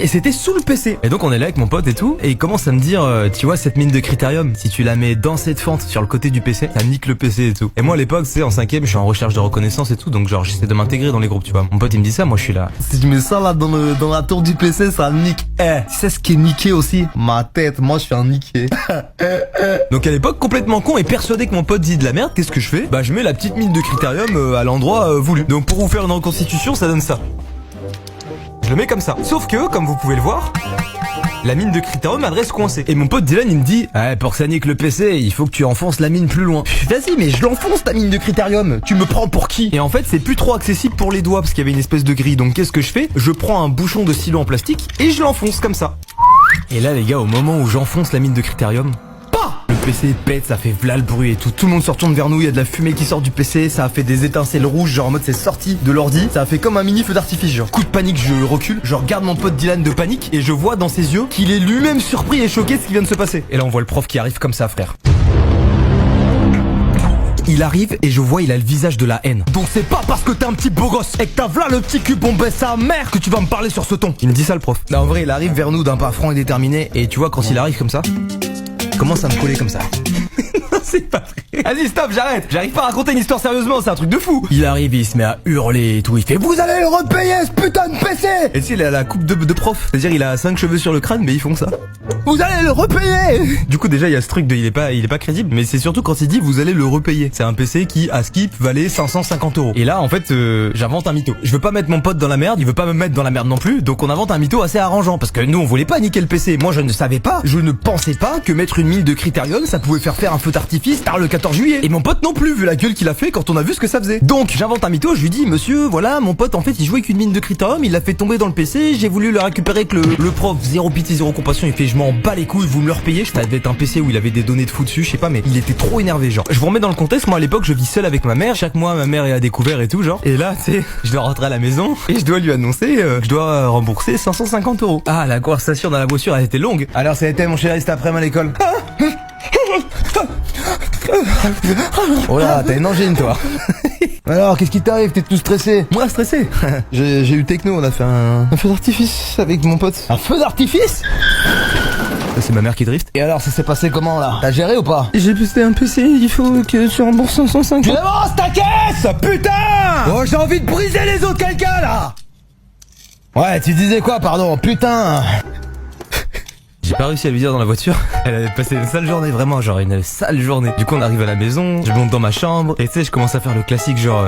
et c'était sous le PC. Et donc on est là avec mon pote et tout, et il commence à me dire, tu vois cette mine de critérium, si tu la mets dans cette fente sur le côté du PC, ça nique le PC et tout. Et moi à l'époque, c'est en 5ème, je suis en recherche de reconnaissance et tout, donc genre j'essaie de m'intégrer dans les groupes, tu vois. Mon pote il me dit ça, moi je suis là. Si je mets ça là dans la tour du PC, ça nique. Tu sais ce qui est niqué aussi? Ma tête, moi je suis un niqué. Donc à l'époque, complètement con et persuadé que mon pote dit de la merde, qu'est-ce que je fais? Bah je mets la petite mine de critérium à l'endroit voulu. Donc pour vous faire une reconstitution, ça donne ça. Je le mets comme ça. Sauf que, comme vous pouvez le voir, la mine de critérium reste coincée. Et mon pote Dylan il me dit, pour que ça nique le PC, il faut que tu enfonces la mine plus loin. Vas-y, mais je l'enfonce ta mine de critérium. Tu me prends pour qui? Et en fait c'est plus trop accessible pour les doigts parce qu'il y avait une espèce de grille. Donc qu'est-ce que je fais? Je prends un bouchon de stylo en plastique et je l'enfonce comme ça. Et là les gars, au moment où j'enfonce la mine de critérium, le PC pète, ça fait v'là le bruit et tout. Tout le monde se retourne vers nous, il y a de la fumée qui sort du PC, ça a fait des étincelles rouges, genre en mode c'est sorti de l'ordi. Ça a fait comme un mini feu d'artifice, genre. Coup de panique, je recule, je regarde mon pote Dylan de panique et je vois dans ses yeux qu'il est lui-même surpris et choqué de ce qui vient de se passer. Et là on voit le prof qui arrive comme ça, frère. Il arrive et je vois il a le visage de la haine. Donc c'est pas parce que t'es un petit beau gosse et que t'as v'là le petit cul bombé sa mère que tu vas me parler sur ce ton. Il me dit ça le prof. Là en vrai il arrive vers nous d'un pas franc et déterminé. Et tu vois quand il arrive comme ça, il commence à me coller comme ça. Non c'est pas vrai. Vas-y stop, j'arrête. J'arrive pas à raconter une histoire sérieusement, c'est un truc de fou. Il arrive, il se met à hurler et tout. Il fait, vous allez le repayer ce putain de PC. Et tu sais il a la coupe de prof. C'est-à-dire il a 5 cheveux sur le crâne mais ils font ça. Vous allez le repayer. Du coup déjà il y a ce truc de il est pas crédible. Mais c'est surtout quand il dit vous allez le repayer. C'est un PC qui à skip valait 550 €. Et là en fait j'invente un mytho. Je veux pas mettre mon pote dans la merde, il veut pas me mettre dans la merde non plus. Donc on invente un mytho assez arrangeant. Parce que nous on voulait pas niquer le PC. Moi je ne savais pas, je ne pensais pas que mettre une mine de critérium ça pouvait faire un feu d'artifice tard le 14 juillet. Et mon pote non plus, vu la gueule qu'il a fait quand on a vu ce que ça faisait. Donc j'invente un mytho, je lui dis monsieur voilà mon pote en fait il jouait avec une mine de critérium, il l'a fait tomber dans le PC, j'ai voulu le récupérer que le prof zéro pitié zéro compassion, il fait je m'en bats les couilles, vous me le repayez. Ça devait être un PC où il avait des données de fou dessus, je sais pas mais il était trop énervé genre. Je vous remets dans le contexte, moi à l'époque je vis seul avec ma mère, chaque mois ma mère est à découvert et tout genre. Et là tu sais je dois rentrer à la maison et je dois lui annoncer que je dois rembourser 550 €. Ah la conversation dans la voiture elle était longue. Alors ça a été mon chéri cet après-midi à l'école. Oh là, t'as une angine toi. Alors, qu'est-ce qui t'arrive? T'es tout stressé? Moi, stressé? J'ai eu techno, on a fait un feu d'artifice avec mon pote. Un feu d'artifice? C'est ma mère qui drift. Et alors, ça s'est passé comment là? T'as géré ou pas? J'ai posté un PC, il faut que tu rembourses 550. Tu avances ta caisse! Putain! Oh, j'ai envie de briser les os de quelqu'un là! Ouais, tu disais quoi, pardon? Putain! J'ai pas réussi à lui dire dans la voiture. Elle avait passé une sale journée, vraiment, genre une sale journée. Du coup on arrive à la maison, je monte dans ma chambre et tu sais je commence à faire le classique genre